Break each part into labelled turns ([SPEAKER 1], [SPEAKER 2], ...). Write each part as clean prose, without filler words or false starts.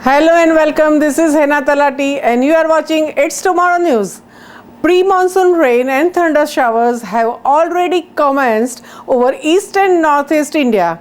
[SPEAKER 1] Hello and welcome. This is Hena Talati and you are watching It's Tomorrow News. Pre-monsoon rain and thunder showers have already commenced over east and northeast India.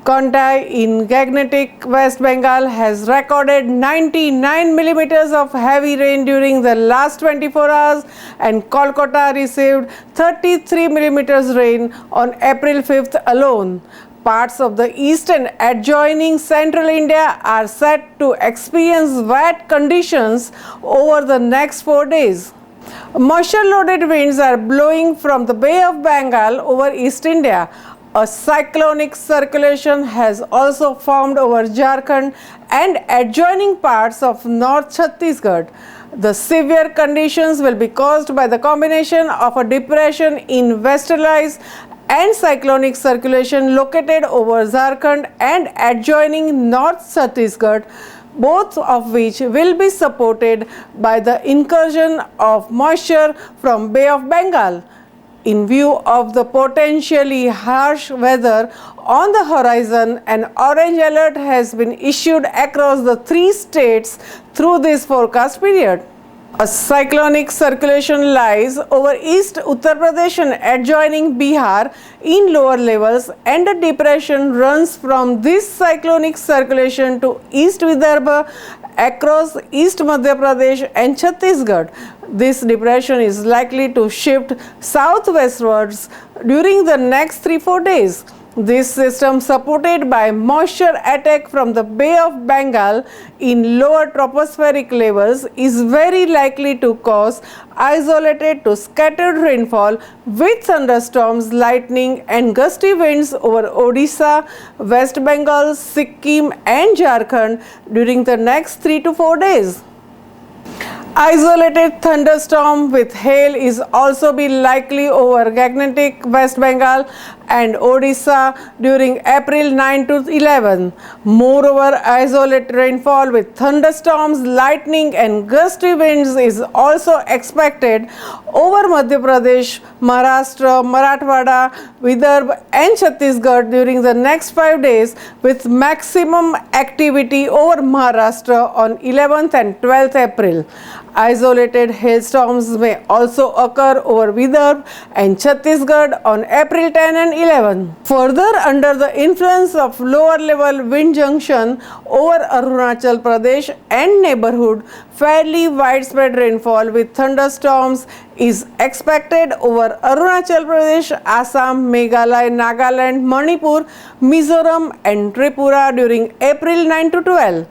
[SPEAKER 1] Kontai in Gangetic, West Bengal has recorded 99 millimeters of heavy rain during the last 24 hours and Kolkata received 33 millimeters rain on April 5th alone. Parts of the east and adjoining central India are set to experience wet conditions over the next 4 days. Moisture-loaded winds are blowing from the Bay of Bengal over East India. A cyclonic circulation has also formed over Jharkhand and adjoining parts of North Chhattisgarh. The severe conditions will be caused by the combination of a depression in westerlies and cyclonic circulation located over Jharkhand and adjoining North Chhattisgarh, both of which will be supported by the incursion of moisture from Bay of Bengal. In view of the potentially harsh weather on the horizon, an orange alert has been issued across the 3 states through this forecast period. A cyclonic circulation lies over East Uttar Pradesh and adjoining Bihar in lower levels, and a depression runs from this cyclonic circulation to East Vidarbha across East Madhya Pradesh and Chhattisgarh. This depression is likely to shift southwestwards during the next 3-4 days. This system, supported by moisture attack from the Bay of Bengal in lower tropospheric levels, is very likely to cause isolated to scattered rainfall with thunderstorms, lightning and gusty winds over Odisha, West Bengal, Sikkim and Jharkhand during the next 3 to 4 days. Isolated thunderstorm with hail is also be likely over Gangetic, West Bengal and Odisha during April 9 to 11. Moreover, isolated rainfall with thunderstorms, lightning and gusty winds is also expected over Madhya Pradesh, Maharashtra, Marathwada, Vidarbha and Chhattisgarh during the next 5 days, with maximum activity over Maharashtra on 11th and 12th April. Isolated hailstorms may also occur over Vidarbha and Chhattisgarh on April 10 and 11. Further, under the influence of lower level wind junction over Arunachal Pradesh and neighborhood, fairly widespread rainfall with thunderstorms is expected over Arunachal Pradesh, Assam, Meghalaya, Nagaland, Manipur, Mizoram and Tripura during April 9 to 12.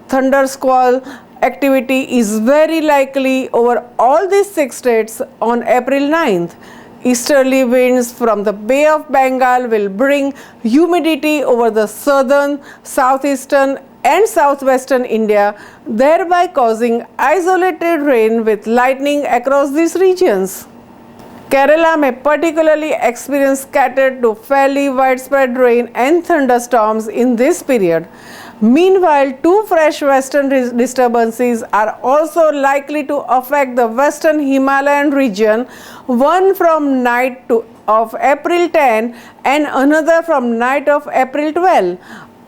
[SPEAKER 1] Thunder squall activity is very likely over all these 6 states on April 9th. Easterly winds from the Bay of Bengal will bring humidity over the southern, southeastern and southwestern India, thereby causing isolated rain with lightning across these regions. Kerala may particularly experience scattered to fairly widespread rain and thunderstorms in this period. Meanwhile, 2 fresh western disturbances are also likely to affect the western Himalayan region, one from night of April 10 and another from night of April 12.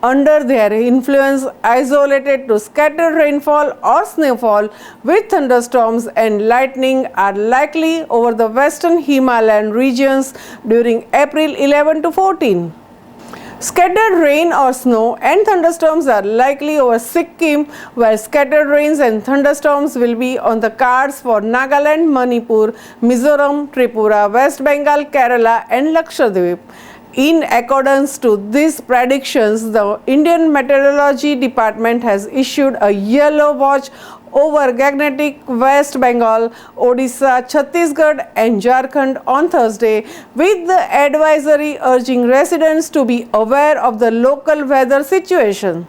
[SPEAKER 1] Under their influence, isolated to scattered rainfall or snowfall with thunderstorms and lightning are likely over the western Himalayan regions during April 11 to 14. Scattered rain or snow and thunderstorms are likely over Sikkim, where scattered rains and thunderstorms will be on the cards for Nagaland, Manipur, Mizoram, Tripura, West Bengal, Kerala and Lakshadweep. In accordance to these predictions, the Indian Meteorology Department has issued a yellow watch over Gangetic, West Bengal, Odisha, Chhattisgarh and Jharkhand on Thursday, with the advisory urging residents to be aware of the local weather situation.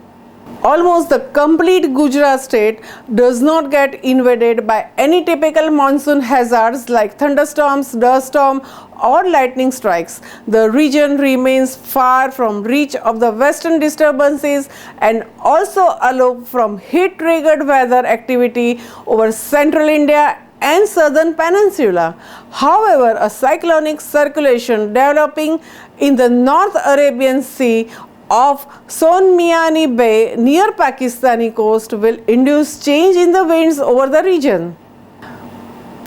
[SPEAKER 1] Almost the complete Gujarat state does not get invaded by any typical monsoon hazards like thunderstorms, dust storm or lightning strikes. The region remains far from reach of the western disturbances and also aloof from heat-triggered weather activity over central India and southern peninsula. However, a cyclonic circulation developing in the North Arabian Sea of Sonmiani Bay near Pakistani coast will induce change in the winds over the region.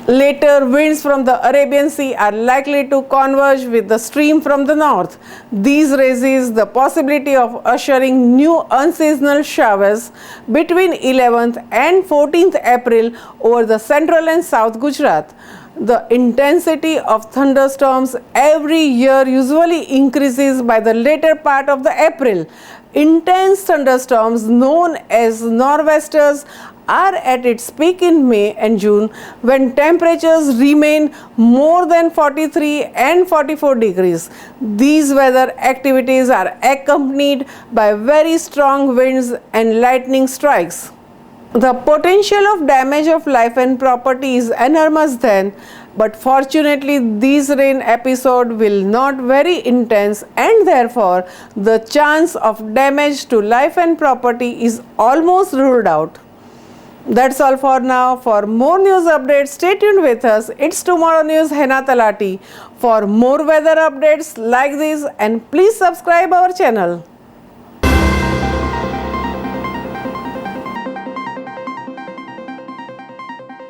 [SPEAKER 1] Later, winds from the Arabian Sea are likely to converge with the stream from the north. These raises the possibility of ushering new unseasonal showers between 11th and 14th April over the central and south Gujarat. The intensity of thunderstorms every year usually increases by the later part of the April. Intense thunderstorms known as nor'westers are at its peak in May and June when temperatures remain more than 43 and 44 degrees. These weather activities are accompanied by very strong winds and lightning strikes. The potential of damage of life and property is enormous then, but fortunately these rain episodes will not very intense and therefore the chance of damage to life and property is almost ruled out. That's all for now. For more news updates, stay tuned with us. It's Tomorrow News Hena Talati. For more weather updates like this, and please subscribe our channel.